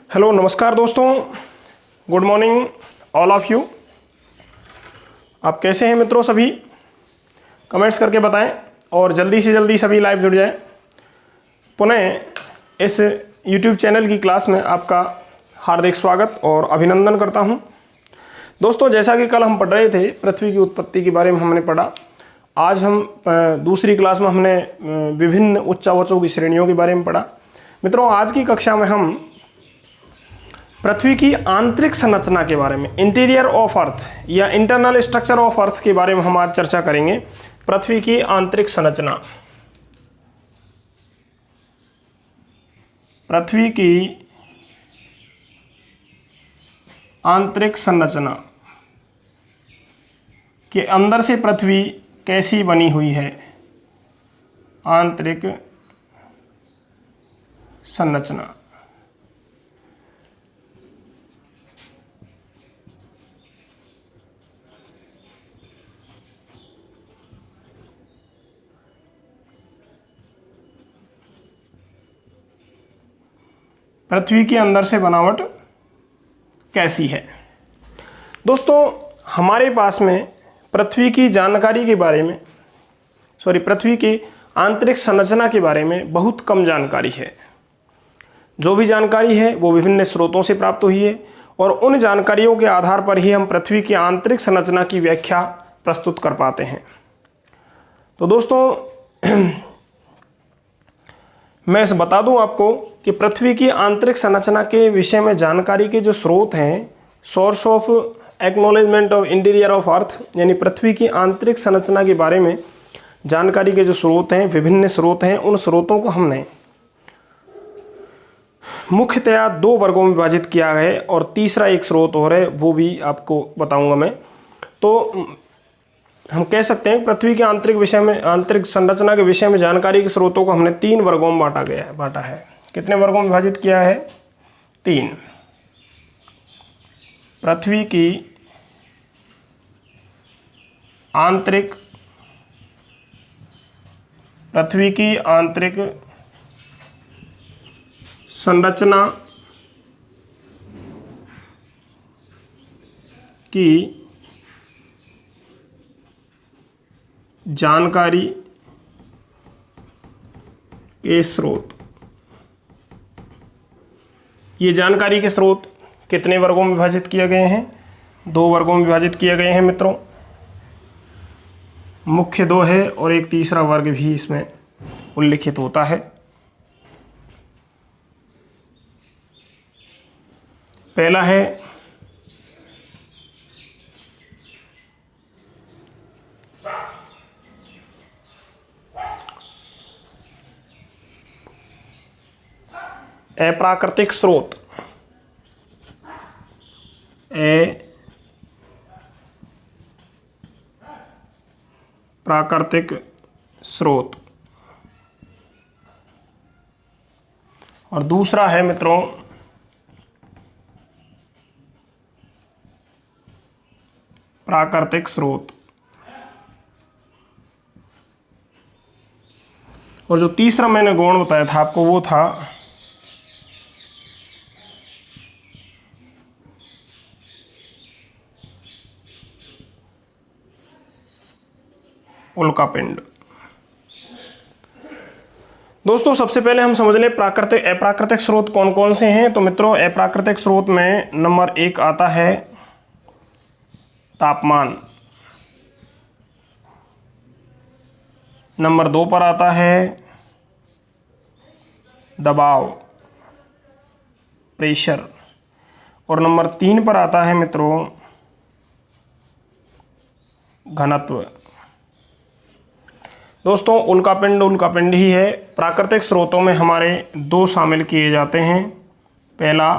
Hello नमस्कार दोस्तों, good morning all of you. आप कैसे हैं मित्रों? सभी कमेंट्स करके बताएं और जल्दी से जल्दी सभी लाइव जुड़ जाएं। पुनः इस यूट्यूब चैनल की क्लास में आपका हार्दिक स्वागत और अभिनंदन करता हूं। दोस्तों, जैसा कि कल हम पढ़ रहे थे पृथ्वी की उत्पत्ति के बारे में हमने पढ़ा। आज हम दूसरी क्लास में हमने विभिन्न उच्चावचों की श्रेणियों के बारे में पढ़ा। मित्रों, आज की कक्षा में हम पृथ्वी की आंतरिक संरचना के बारे में, इंटीरियर ऑफ अर्थ या इंटरनल स्ट्रक्चर ऑफ अर्थ के बारे में हम आज चर्चा करेंगे। पृथ्वी की आंतरिक संरचना, पृथ्वी की आंतरिक संरचना के अंदर से पृथ्वी कैसी बनी हुई है। आंतरिक संरचना, पृथ्वी के अंदर से बनावट कैसी है। दोस्तों, हमारे पास में पृथ्वी की जानकारी के बारे में, पृथ्वी की आंतरिक संरचना के बारे में बहुत कम जानकारी है। जो भी जानकारी है वो विभिन्न स्रोतों से प्राप्त हुई है और उन जानकारियों के आधार पर ही हम पृथ्वी की आंतरिक संरचना की व्याख्या प्रस्तुत कर पाते हैं। तो दोस्तों, मैं बता दूं आपको कि पृथ्वी की आंतरिक संरचना के विषय में जानकारी के जो स्रोत हैं, source of acknowledgement of interior of earth, यानी पृथ्वी की आंतरिक संरचना के बारे में जानकारी के जो स्रोत हैं, विभिन्न स्रोत हैं, उन स्रोतों को हमने मुख्यतया दो वर्गों में विभाजित किया है और तीसरा एक स्रोत और है, वो भी आपको बताऊंगा मैं। तो हम कह सकते हैं पृथ्वी के आंतरिक विषय में, आंतरिक संरचना के विषय में जानकारी के स्रोतों को हमने तीन वर्गों में बांटा है। कितने वर्गों में विभाजित किया है? तीन। पृथ्वी की आंतरिक संरचना की जानकारी के स्रोत। ये जानकारी के स्रोत कितने वर्गों में विभाजित किए गए हैं? दो वर्गों में विभाजित किए गए हैं मित्रों। मुख्य दो है और एक तीसरा वर्ग भी इसमें उल्लिखित होता है। पहला है अप्राकृतिक स्रोत। प्राकृतिक स्रोत। और दूसरा है मित्रों प्राकृतिक स्रोत। और जो तीसरा मैंने गुण बताया था आपको, वो था उल्कापिंड। दोस्तों, सबसे पहले हम समझ लें प्राकृतिक अप्राकृतिक स्रोत कौन कौन से हैं। तो मित्रों, अप्राकृतिक स्रोत में नंबर 1 आता है तापमान, नंबर 2 पर आता है दबाव, प्रेशर, और नंबर 3 पर आता है मित्रों घनत्व। दोस्तों, उल्कापिंड ही है। प्राकृतिक स्रोतों में हमारे दो शामिल किए जाते हैं। पहला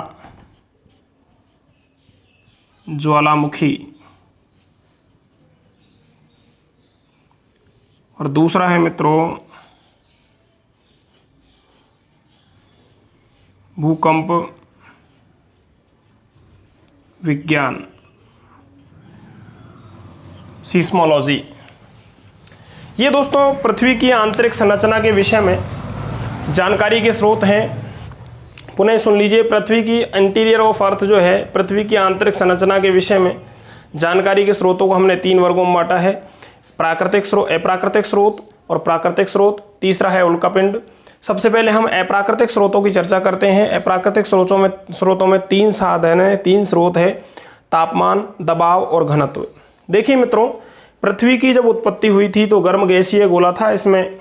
ज्वालामुखी और दूसरा है मित्रों भूकंप विज्ञान, सीस्मोलॉजी। ये दोस्तों पृथ्वी की आंतरिक संरचना के विषय में जानकारी के स्रोत हैं। पुनः सुन लीजिए, पृथ्वी की इंटीरियर ऑफ अर्थ जो है, पृथ्वी की आंतरिक संरचना के विषय में जानकारी के स्रोतों को हमने 3 वर्गों में बांटा है। प्राकृतिक स्रोत, अप्राकृतिक स्रोत और प्राकृतिक स्रोत। तीसरा है उल्कापिंड। सबसे पहले हम अप्राकृतिक स्रोतों की चर्चा करते हैं। अप्राकृतिक स्रोतों में 3 साधन है, 3 स्रोत है, तापमान, दबाव और घनत्व। देखिए मित्रों, पृथ्वी की जब उत्पत्ति हुई थी तो गर्म गैसीय गोला था, इसमें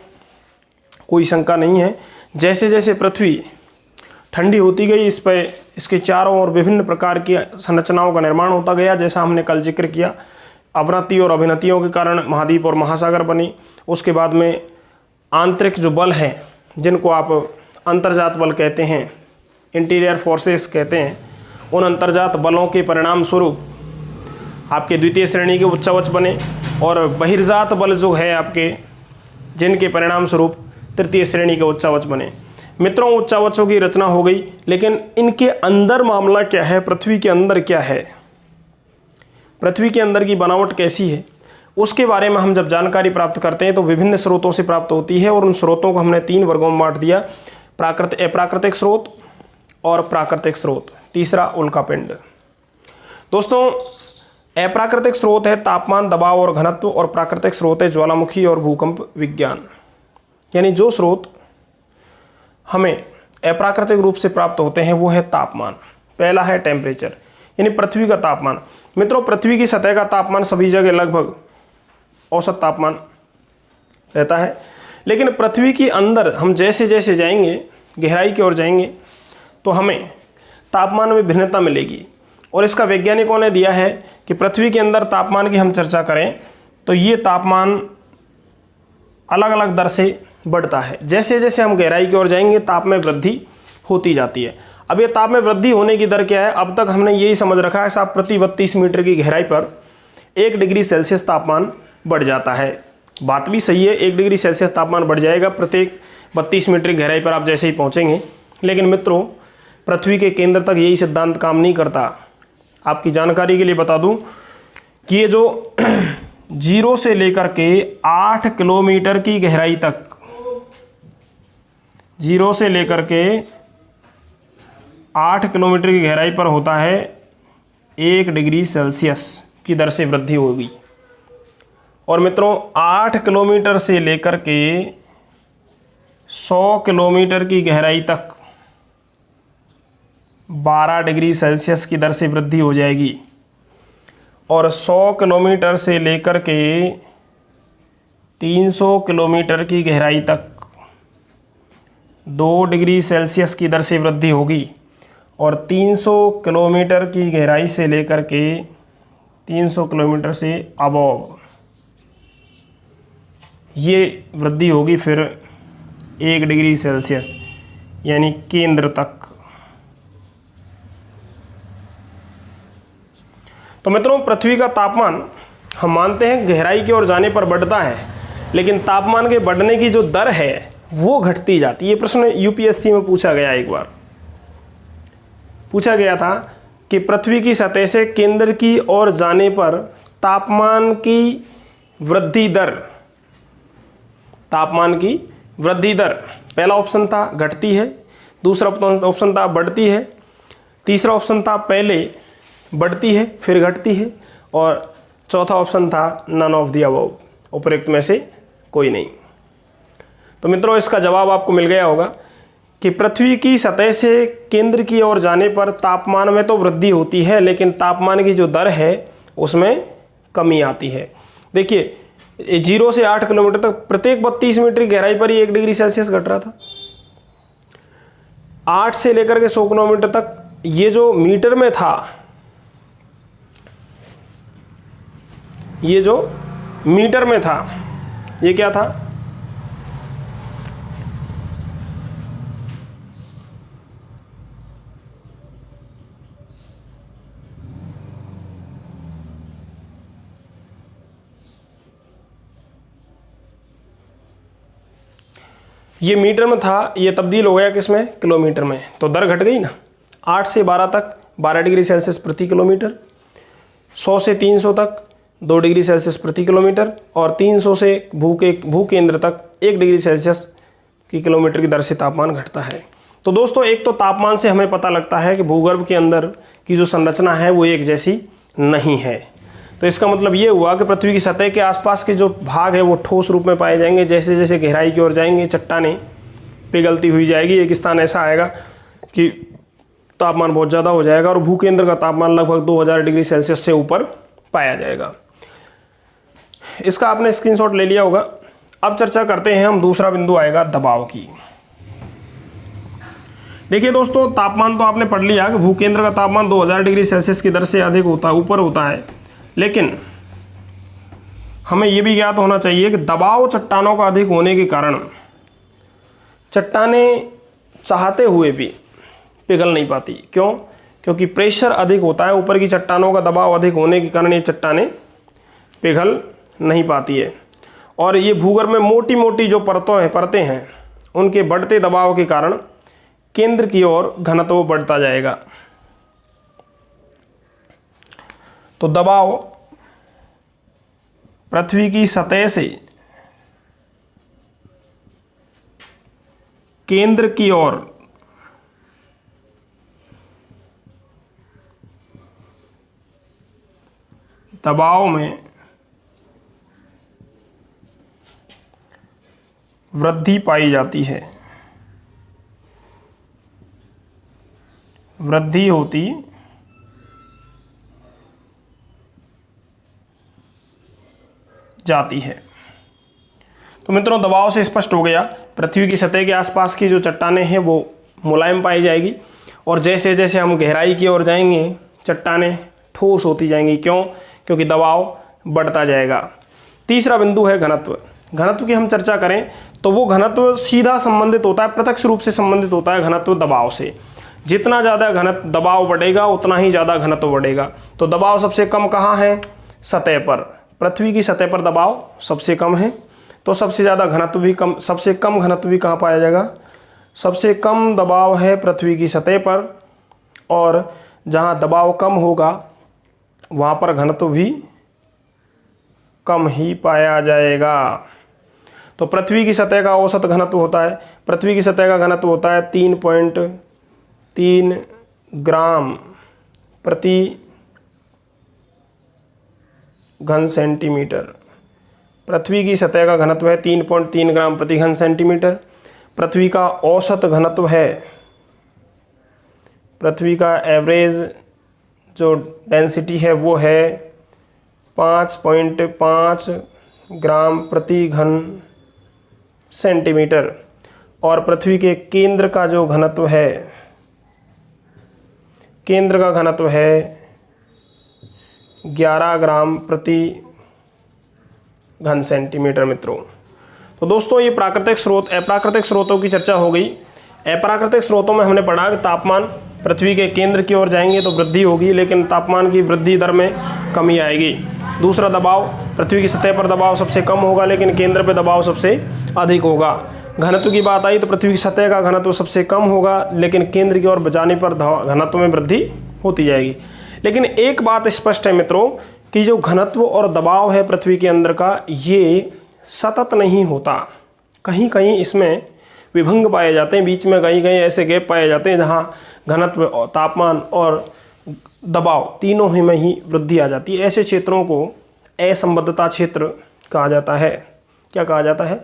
कोई शंका नहीं है। जैसे जैसे पृथ्वी ठंडी होती गई, इस पर इसके चारों ओर विभिन्न प्रकार की संरचनाओं का निर्माण होता गया। जैसा हमने कल जिक्र किया, अवनति और अभिनतियों के कारण महाद्वीप और महासागर बने। उसके बाद में आंतरिक जो बल हैं, जिनको आप अंतर्जात बल कहते हैं, इंटीरियर फोर्सेस कहते हैं, उन अंतर्जात बलों के परिणाम स्वरूप आपके द्वितीय श्रेणी के उच्चवच बने, और बहिर्जात बल जो है आपके, जिनके परिणाम स्वरूप तृतीय श्रेणी के उच्चवच बने। मित्रों, उच्चवचों की रचना हो गई, लेकिन इनके अंदर मामला क्या है, पृथ्वी के अंदर क्या है, पृथ्वी के अंदर की बनावट कैसी है, उसके बारे में हम जब जानकारी प्राप्त करते हैं तो विभिन्न स्रोतों से प्राप्त होती है। और उन स्रोतों को हमने 3 वर्गों में बांट दिया, अप्राकृतिक स्रोत और प्राकृतिक स्रोत। तीसरा उल्कापिंड। दोस्तों, अप्राकृतिक स्रोत है तापमान, दबाव और घनत्व, और प्राकृतिक स्रोत है ज्वालामुखी और भूकंप विज्ञान। यानी जो स्रोत हमें अप्राकृतिक रूप से प्राप्त होते हैं वो है तापमान। पहला है टेम्परेचर, यानी पृथ्वी का तापमान। मित्रों, पृथ्वी की सतह का तापमान सभी जगह लगभग औसत तापमान रहता है, लेकिन पृथ्वी के अंदर हम जैसे जैसे जाएंगे, गहराई की ओर जाएंगे, तो हमें तापमान में भिन्नता मिलेगी। और इसका वैज्ञानिकों ने दिया है कि पृथ्वी के अंदर तापमान की हम चर्चा करें तो ये तापमान अलग अलग दर से बढ़ता है। जैसे जैसे हम गहराई की ओर जाएंगे ताप में वृद्धि होती जाती है। अब ये ताप में वृद्धि होने की दर क्या है? अब तक हमने यही समझ रखा है साहब, प्रति 32 मीटर की गहराई पर 1 डिग्री सेल्सियस तापमान बढ़ जाता है। बात भी सही है, 1 डिग्री सेल्सियस तापमान बढ़ जाएगा प्रत्येक 32 मीटर की गहराई पर आप जैसे ही पहुँचेंगे। लेकिन मित्रों, पृथ्वी के केंद्र तक यही सिद्धांत काम नहीं करता। आपकी जानकारी के लिए बता दूं कि ये जो 0 से लेकर के 8 किलोमीटर की गहराई तक, 0 से लेकर के 8 किलोमीटर की गहराई पर होता है 1 डिग्री सेल्सियस की दर से वृद्धि होगी। और मित्रों, 8 किलोमीटर से लेकर के 100 किलोमीटर की गहराई तक 12 डिग्री सेल्सियस की दर से वृद्धि हो जाएगी। और 100 किलोमीटर से लेकर के 300 किलोमीटर की गहराई तक 2 डिग्री सेल्सियस की दर से वृद्धि होगी। और 300 किलोमीटर की गहराई से लेकर के 300 किलोमीटर से अबव ये वृद्धि होगी फिर 1 डिग्री सेल्सियस, यानी केंद्र तक। तो मित्रों, पृथ्वी का तापमान हम मानते हैं गहराई की ओर जाने पर बढ़ता है, लेकिन तापमान के बढ़ने की जो दर है वो घटती जाती है। ये प्रश्न यूपीएससी में पूछा गया, एक बार पूछा गया था कि पृथ्वी की सतह से केंद्र की ओर जाने पर तापमान की वृद्धि दर, तापमान की वृद्धि दर, पहला ऑप्शन था घटती है, दूसरा ऑप्शन था बढ़ती है, तीसरा ऑप्शन था पहले बढ़ती है फिर घटती है, और चौथा ऑप्शन था नन ऑफ द अबव, उपरोक्त में से कोई नहीं। तो मित्रों, इसका जवाब आपको मिल गया होगा कि पृथ्वी की सतह से केंद्र की ओर जाने पर तापमान में तो वृद्धि होती है, लेकिन तापमान की जो दर है उसमें कमी आती है। देखिए, 0 से 8 किलोमीटर तक प्रत्येक 32 मीटर की गहराई पर ही 1 डिग्री सेल्सियस घट रहा था। 8 से लेकर के 100 किलोमीटर तक ये जो मीटर में था, ये जो मीटर में था, ये क्या था? ये मीटर में था, ये तब्दील हो गया किसमें? किलोमीटर में। तो दर घट गई ना। 8 से 12 तक 12 डिग्री सेल्सियस प्रति किलोमीटर, 100 से 300 तक 2 डिग्री सेल्सियस प्रति किलोमीटर, और 300 से भू केंद्र तक 1 डिग्री सेल्सियस की किलोमीटर की दर से तापमान घटता है। तो दोस्तों एक तो तापमान से हमें पता लगता है कि भूगर्भ के अंदर की जो संरचना है वो एक जैसी नहीं है। तो इसका मतलब ये हुआ कि पृथ्वी की सतह के आसपास के जो भाग है वो ठोस रूप में पाए जाएंगे। जैसे जैसे गहराई की ओर जाएंगे चट्टानें पिघलती हुई जाएगी। एक स्थान ऐसा आएगा कि तापमान बहुत ज़्यादा हो जाएगा और भूकेंद्र का तापमान लगभग 2000 डिग्री सेल्सियस से ऊपर पाया जाएगा। इसका आपने स्क्रीनशॉट ले लिया होगा। अब चर्चा करते हैं हम, दूसरा बिंदु आएगा दबाव की। देखिए दोस्तों, तापमान तो आपने पढ़ लिया कि भूकेंद्र का तापमान 2000 डिग्री सेल्सियस की दर से अधिक होता है, ऊपर होता है। लेकिन हमें यह भी ज्ञात होना चाहिए कि दबाव चट्टानों का अधिक होने के कारण चट्टानें चाहते हुए भी पिघल नहीं पाती। क्यों? क्योंकि प्रेशर अधिक होता है, ऊपर की चट्टानों का दबाव अधिक होने के कारण ये चट्टानें पिघल नहीं पाती है। और ये भूगर्भ में मोटी मोटी जो परतें हैं उनके बढ़ते दबाव के कारण केंद्र की ओर घनत्व बढ़ता जाएगा। तो दबाव पृथ्वी की सतह से केंद्र की ओर दबाव में वृद्धि पाई जाती है, वृद्धि होती जाती है। तो मित्रों, दबाव से स्पष्ट हो गया पृथ्वी की सतह के आसपास की जो चट्टानें हैं वो मुलायम पाई जाएगी और जैसे जैसे हम गहराई की ओर जाएंगे चट्टानें ठोस होती जाएंगी। क्यों? क्योंकि दबाव बढ़ता जाएगा। तीसरा बिंदु है घनत्व। घनत्व की हम चर्चा करें तो वो घनत्व सीधा संबंधित होता है, प्रत्यक्ष रूप से संबंधित होता है घनत्व दबाव से। जितना ज़्यादा घनत्व दबाव बढ़ेगा उतना ही ज़्यादा घनत्व बढ़ेगा। तो दबाव सबसे कम कहाँ है? सतह पर। पृथ्वी की सतह पर दबाव सबसे कम है, तो सबसे ज़्यादा घनत्व भी कम, सबसे कम घनत्व भी कहाँ पाया जाएगा? सबसे कम दबाव है पृथ्वी की सतह पर, और जहाँ दबाव कम होगा वहाँ पर घनत्व भी कम ही पाया जाएगा। तो पृथ्वी की सतह का औसत घनत्व होता है, पृथ्वी की सतह का घनत्व होता है 3.3 ग्राम प्रति घन सेंटीमीटर। पृथ्वी की सतह का घनत्व है 3.3 ग्राम प्रति घन सेंटीमीटर। पृथ्वी का औसत घनत्व है, पृथ्वी का एवरेज जो डेंसिटी है वो है 5.5 ग्राम प्रति घन सेंटीमीटर। और पृथ्वी के केंद्र का जो घनत्व है, केंद्र का घनत्व है 11 ग्राम प्रति घन सेंटीमीटर। मित्रों, तो दोस्तों ये प्राकृतिक स्रोत, अप्राकृतिक स्रोतों की चर्चा हो गई। अप्राकृतिक स्रोतों में हमने पढ़ा कि तापमान पृथ्वी के केंद्र की ओर जाएंगे तो वृद्धि होगी, लेकिन तापमान की वृद्धि दर में कमी आएगी। दूसरा, दबाव, पृथ्वी की सतह पर दबाव सबसे कम होगा लेकिन केंद्र पर दबाव सबसे अधिक होगा। घनत्व की बात आई तो पृथ्वी की सतह का घनत्व सबसे कम होगा लेकिन केंद्र की ओर जाने पर घनत्व में वृद्धि होती जाएगी। लेकिन एक बात स्पष्ट है मित्रों कि जो घनत्व और दबाव है पृथ्वी के अंदर का, ये सतत नहीं होता। कहीं कहीं इसमें विभंग पाए जाते हैं, बीच में कहीं कहीं ऐसे गैप पाए जाते हैं जहाँ घनत्व, तापमान और दबाव तीनों ही में ही वृद्धि आ जाती है। ऐसे क्षेत्रों को असंबद्धता क्षेत्र कहा जाता है। क्या कहा जाता है?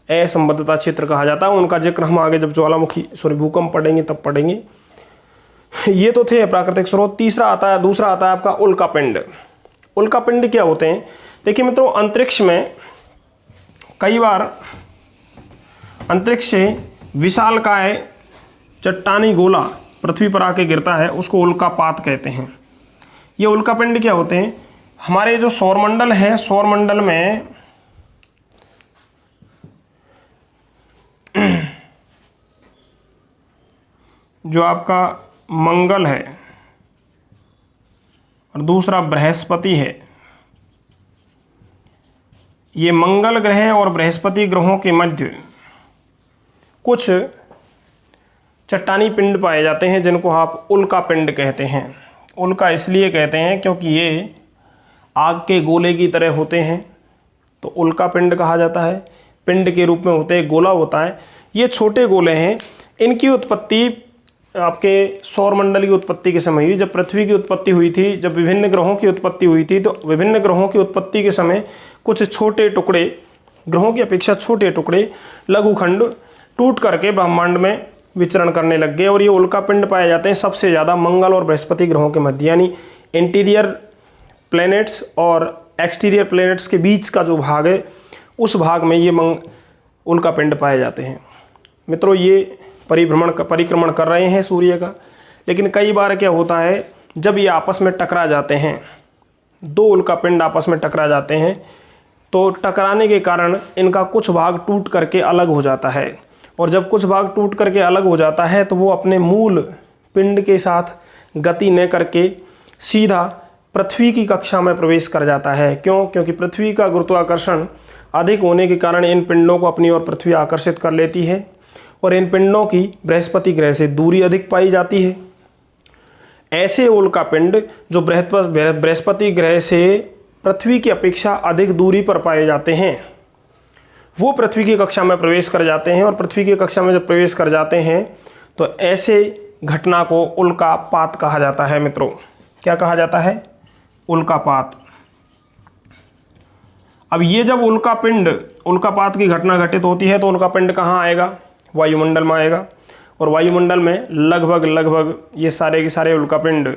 असंबद्धता क्षेत्र कहा जाता है। उनका जिक्र हम आगे जब भूकंप पढ़ेंगे तब पढ़ेंगे। ये तो थे प्राकृतिक स्रोत। दूसरा आता है आपका उल्कापिंड। उल्कापिंड क्या होते हैं? देखिए मित्रों, अंतरिक्ष में कई बार अंतरिक्ष से विशालकाय चट्टानी गोला पृथ्वी पर आके गिरता है, उसको उल्कापात कहते हैं। ये उल्कापिंड क्या होते हैं? हमारे जो सौरमंडल है, सौरमंडल में जो आपका मंगल है और दूसरा बृहस्पति है, ये मंगल ग्रह और बृहस्पति ग्रहों के मध्य कुछ चट्टानी पिंड पाए जाते हैं जिनको आप उल्का पिंड कहते हैं। उल्का इसलिए कहते हैं क्योंकि ये आग के गोले की तरह होते हैं, तो उल्का पिंड कहा जाता है। पिंड के रूप में होते हैं, गोला होता है। ये छोटे गोले हैं, इनकी उत्पत्ति आपके सौरमंडल की उत्पत्ति के समय हुई। जब पृथ्वी की उत्पत्ति हुई थी, जब विभिन्न ग्रहों की उत्पत्ति हुई थी, तो विभिन्न ग्रहों की उत्पत्ति के समय कुछ छोटे टुकड़े, ग्रहों की अपेक्षा छोटे टुकड़े, लघुखंड टूट करके ब्रह्मांड में विचरण करने लग गए और ये उल्कापिंड पाए जाते हैं सबसे ज़्यादा मंगल और बृहस्पति ग्रहों के मध्य, यानी इंटीरियर प्लैनेट्स और एक्सटीरियर प्लैनेट्स के बीच का जो भाग है उस भाग में ये उल्कापिंड पाए जाते हैं। मित्रों, ये परिक्रमण कर रहे हैं सूर्य का, लेकिन कई बार क्या होता है, जब ये आपस में टकरा जाते हैं, दो उल्कापिंड आपस में टकरा जाते हैं, तो टकराने के कारण इनका कुछ भाग टूट करके अलग हो जाता है, और जब कुछ भाग टूट करके अलग हो जाता है तो वो अपने मूल पिंड के साथ गति न करके सीधा पृथ्वी की कक्षा में प्रवेश कर जाता है। क्यों? क्योंकि पृथ्वी का गुरुत्वाकर्षण अधिक होने के कारण इन पिंडों को अपनी ओर पृथ्वी आकर्षित कर लेती है और इन पिंडों की बृहस्पति ग्रह से दूरी अधिक पाई जाती है। ऐसे उल्कापिंड जो बृहस्पति ग्रह से पृथ्वी की अपेक्षा अधिक दूरी पर पाए जाते हैं, वो पृथ्वी की कक्षा में प्रवेश कर जाते हैं, और पृथ्वी की कक्षा में जब प्रवेश कर जाते हैं तो ऐसे घटना को उल्कापात कहा जाता है। मित्रों, क्या कहा जाता है? उल्कापात। अब ये जब उल्कापात की घटना घटित होती है तो उल्कापिंड कहाँ आएगा? वायुमंडल में आएगा, और वायुमंडल में लगभग ये सारे के सारे उल्कापिंड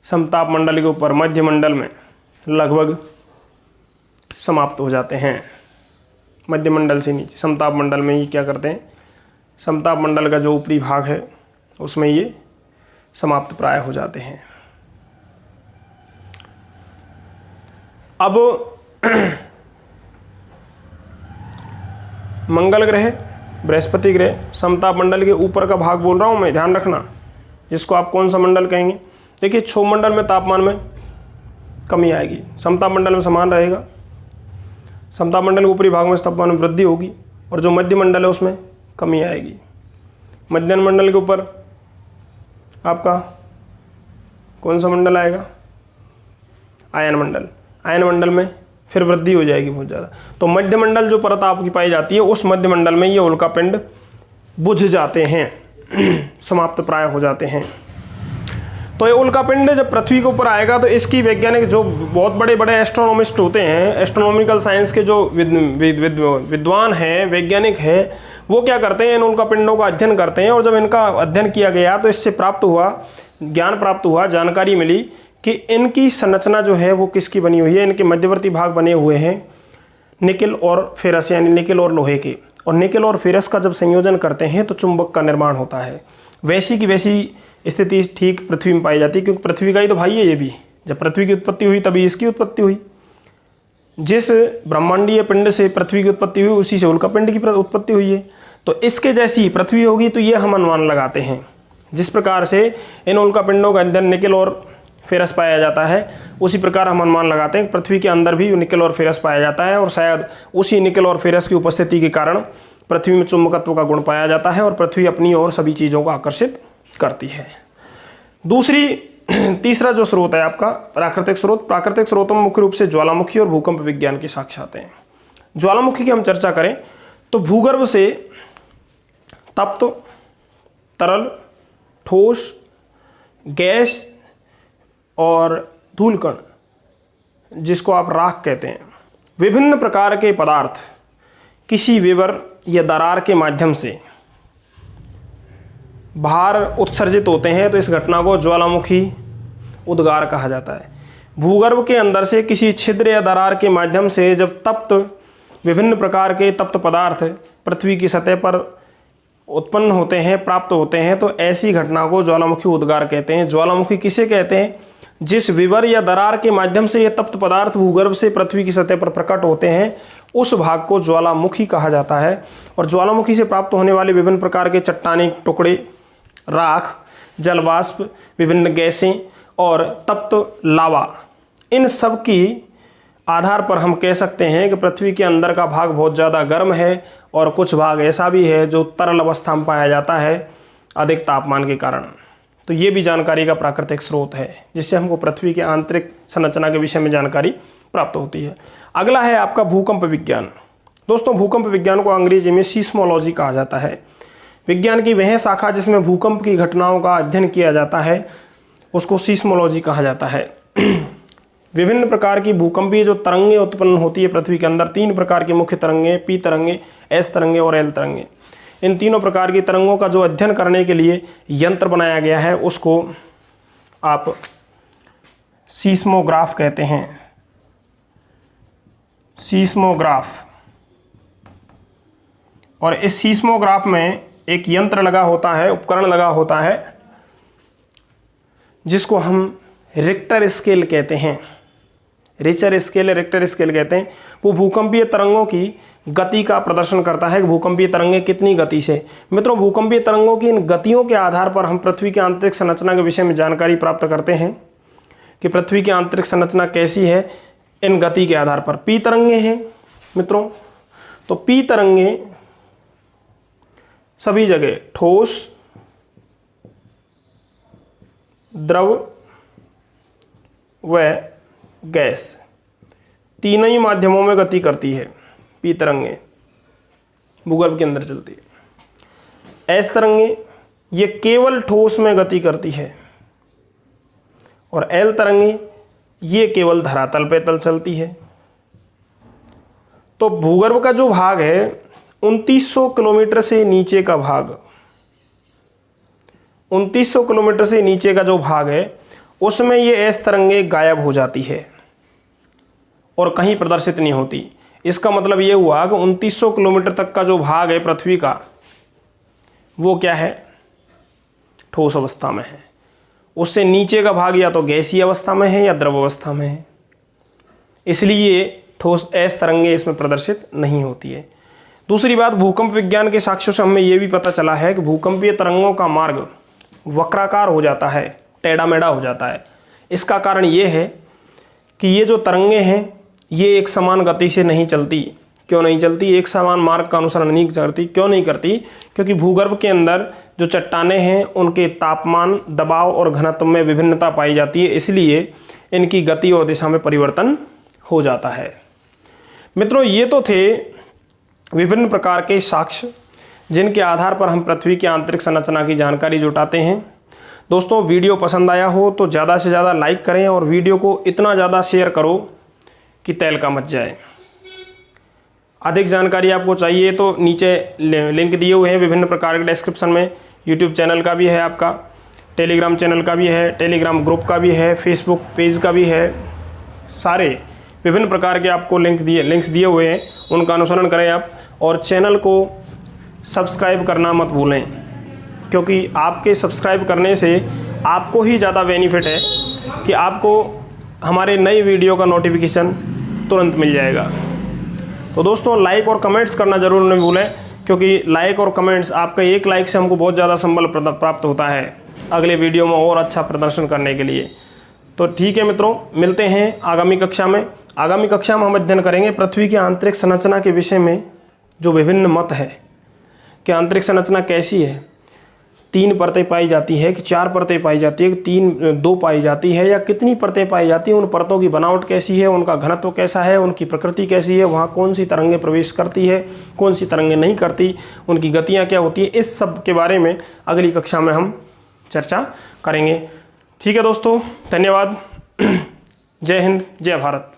समताप मंडल के ऊपर मध्य मंडल में लगभग समाप्त हो जाते हैं। मध्य मंडल से नीचे समताप मंडल में ये क्या करते हैं, समताप मंडल का जो ऊपरी भाग है उसमें ये समाप्त प्राय हो जाते हैं। अब मंगल ग्रह, बृहस्पति ग्रह, समताप मंडल के ऊपर का भाग बोल रहा हूँ मैं, ध्यान रखना, जिसको आप कौन सा मंडल कहेंगे। देखिए, क्षोभ मंडल में तापमान में कमी आएगी, समताप मंडल में समान रहेगा। समताप मंडल के ऊपरी भाग में तापमान में वृद्धि होगी, और जो मध्य मंडल है उसमें कमी आएगी। मध्य मंडल के ऊपर आपका कौन सा मंडल आएगा? आयन मंडल। आयन मंडल में फिर वृद्धि हो जाएगी बहुत ज़्यादा। तो मध्य मंडल जो परत आपकी पाई जाती है, उस मध्य मंडल में ये उल्कापिंड बुझ जाते हैं, समाप्त प्राय हो जाते हैं। तो ये उल्कापिंड जब पृथ्वी के ऊपर आएगा तो इसकी वैज्ञानिक जो बहुत बड़े बड़े एस्ट्रोनॉमिस्ट होते हैं, एस्ट्रोनॉमिकल साइंस के जो विद्वान हैं, वैज्ञानिक हैं, वो क्या करते हैं, इन उल्कापिंडों का अध्ययन करते हैं। और जब इनका अध्ययन किया गया तो इससे ज्ञान प्राप्त हुआ, जानकारी मिली कि इनकी संरचना जो है वो किसकी बनी हुई है। इनके मध्यवर्ती भाग बने हुए हैं निकेल और फेरस, यानी निकेल और लोहे के, और निकेल और फेरस का जब संयोजन करते हैं तो चुंबक का निर्माण होता है। वैसी की वैसी स्थिति ठीक पृथ्वी में पाई जाती है, क्योंकि पृथ्वी का ही तो भाई है ये भी। जब पृथ्वी की उत्पत्ति हुई तभी इसकी उत्पत्ति हुई। जिस ब्रह्मांडीय पिंड से पृथ्वी की उत्पत्ति हुई उसी से उल्कापिंड की उत्पत्ति हुई है। तो इसके जैसी पृथ्वी होगी तो ये हम अनुमान लगाते हैं। जिस प्रकार से इन उल्कापिंडों का अंदर निकेल और फेरस पाया जाता है, उसी प्रकार हम अनुमान लगाते हैं पृथ्वी के अंदर भी निकेल और फेरस पाया जाता है, और शायद उसी निकेल और फेरस की उपस्थिति के कारण पृथ्वी में चुंबकत्व का गुण पाया जाता है और पृथ्वी अपनी ओर सभी चीज़ों को आकर्षित करती है। तीसरा जो स्रोत है आपका प्राकृतिक स्रोत। प्राकृतिक स्रोतों में मुख्य रूप से ज्वालामुखी और भूकंप विज्ञान के साक्ष्य आते हैं। ज्वालामुखी की हम चर्चा करें तो भूगर्भ से तप्त, तरल, ठोस, गैस और धूलकण, जिसको आप राख कहते हैं, विभिन्न प्रकार के पदार्थ किसी विवर या दरार के माध्यम से बाहर उत्सर्जित होते हैं, तो इस घटना को ज्वालामुखी उद्गार कहा जाता है। भूगर्भ के अंदर से किसी छिद्र या दरार के माध्यम से जब विभिन्न प्रकार के तप्त पदार्थ पृथ्वी की सतह पर उत्पन्न होते हैं, प्राप्त होते हैं, तो ऐसी घटना को ज्वालामुखी उद्गार कहते हैं। ज्वालामुखी किसे कहते हैं? जिस विवर या दरार के माध्यम से ये तप्त पदार्थ भूगर्भ से पृथ्वी की सतह पर प्रकट होते हैं, उस भाग को ज्वालामुखी कहा जाता है। और ज्वालामुखी से प्राप्त होने वाले विभिन्न प्रकार के चट्टानी टुकड़े, राख, जलवाष्प, विभिन्न गैसें और तप्त लावा, इन सब की आधार पर हम कह सकते हैं कि पृथ्वी के अंदर का भाग बहुत ज़्यादा गर्म है और कुछ भाग ऐसा भी है जो तरल अवस्था में पाया जाता है अधिक तापमान के कारण। तो ये भी जानकारी का प्राकृतिक स्रोत है, जिससे हमको पृथ्वी के आंतरिक संरचना के विषय में जानकारी प्राप्त होती है। अगला है आपका भूकंप विज्ञान। दोस्तों, भूकंप विज्ञान को अंग्रेजी में सीस्मोलॉजी कहा जाता है। विज्ञान की वह शाखा जिसमें भूकंप की घटनाओं का अध्ययन किया जाता है उसको सीस्मोलॉजी कहा जाता है। विभिन्न प्रकार की भूकंपीय जो तरंगें उत्पन्न होती है पृथ्वी के अंदर, 3 प्रकार की मुख्य तरंगें, पी तरंगें, एस तरंगें और एल तरंगें। इन तीनों प्रकार की तरंगों का जो अध्ययन करने के लिए यंत्र बनाया गया है उसको आप सीस्मोग्राफ कहते हैं। सीस्मोग्राफ। और इस सीस्मोग्राफ में एक यंत्र लगा होता है, उपकरण लगा होता है, जिसको हम रिक्टर स्केल कहते हैं। रिचर स्केल, रिक्टर स्केल कहते हैं। वो भूकंपीय तरंगों की गति का प्रदर्शन करता है कि भूकंपीय तरंगें कितनी गति से। मित्रों, भूकंपीय तरंगों की इन गतियों के आधार पर हम पृथ्वी की आंतरिक संरचना के विषय में जानकारी प्राप्त करते हैं कि पृथ्वी की आंतरिक संरचना कैसी है। इन गति के आधार पर पी तरंगें हैं मित्रों, तो पी तरंगें सभी जगह ठोस, द्रव व गैस तीनों ही माध्यमों में गति करती है। पी तरंगें भूगर्भ के अंदर चलती है। एस तरंगें ये केवल ठोस में गति करती है। और एल तरंगें ये केवल धरातल पे तल चलती है। तो भूगर्भ का जो भाग है 2900 किलोमीटर से नीचे का भाग, 2900 किलोमीटर से नीचे का जो भाग है उसमें ये एस तरंगें गायब हो जाती है और कहीं प्रदर्शित नहीं होती। इसका मतलब ये हुआ कि 2900 किलोमीटर तक का जो भाग है पृथ्वी का वो क्या है, ठोस अवस्था में है। उससे नीचे का भाग या तो गैसीय अवस्था में है या द्रव अवस्था में है, इसलिए ठोस एस तरंगें इसमें प्रदर्शित नहीं होती है। दूसरी बात, भूकंप विज्ञान के साक्ष्यों से हमें यह भी पता चला है कि भूकंपीय तरंगों का मार्ग वक्राकार हो जाता है, टेढ़ा मेढ़ा हो जाता है। इसका कारण ये है कि ये जो तरंगें हैं ये एक समान गति से नहीं चलती। क्यों नहीं चलती? एक समान मार्ग का अनुसरण नहीं करती। क्यों नहीं करती? क्योंकि भूगर्भ के अंदर जो चट्टानें हैं उनके तापमान, दबाव और घनत्व में विभिन्नता पाई जाती है, इसलिए इनकी गति और दिशा में परिवर्तन हो जाता है। मित्रों, ये तो थे विभिन्न प्रकार के साक्ष्य जिनके आधार पर हम पृथ्वी की आंतरिक संरचना की जानकारी जुटाते हैं। दोस्तों, वीडियो पसंद आया हो तो ज़्यादा से ज़्यादा लाइक करें और वीडियो को इतना ज़्यादा शेयर करो कि तैल का मच जाए। अधिक जानकारी आपको चाहिए तो नीचे लिंक दिए हुए हैं विभिन्न प्रकार के डिस्क्रिप्शन में। यूट्यूब चैनल का भी है आपका, टेलीग्राम चैनल का भी है, टेलीग्राम ग्रुप का भी है, फेसबुक पेज का भी है। सारे विभिन्न प्रकार के आपको लिंक्स दिए हुए हैं, उनका अनुसरण करें आप। और चैनल को सब्सक्राइब करना मत भूलें, क्योंकि आपके सब्सक्राइब करने से आपको ही ज़्यादा बेनिफिट है कि आपको हमारे नए वीडियो का नोटिफिकेशन तुरंत मिल जाएगा। तो दोस्तों, लाइक और कमेंट्स करना ज़रूर नहीं भूलें, क्योंकि लाइक और कमेंट्स, आपका एक लाइक से हमको बहुत ज़्यादा संबल प्राप्त होता है अगले वीडियो में और अच्छा प्रदर्शन करने के लिए। तो ठीक है मित्रों, मिलते हैं आगामी कक्षा में। आगामी कक्षा में हम अध्ययन करेंगे पृथ्वी की आंतरिक संरचना के विषय में जो विभिन्न मत है कि आंतरिक संरचना कैसी है। 3 परतें पाई जाती है कि 4 परतें पाई जाती है कि 2 पाई जाती है, या कितनी परतें पाई जाती हैं, उन परतों की बनावट कैसी है, उनका घनत्व कैसा है, उनकी प्रकृति कैसी है, वहाँ कौन सी तरंगें प्रवेश करती है, कौन सी तरंगें नहीं करती, उनकी गतियाँ क्या होती है, इस सब के बारे में अगली कक्षा में हम चर्चा करेंगे। ठीक है दोस्तों, धन्यवाद। जय हिंद, जय भारत।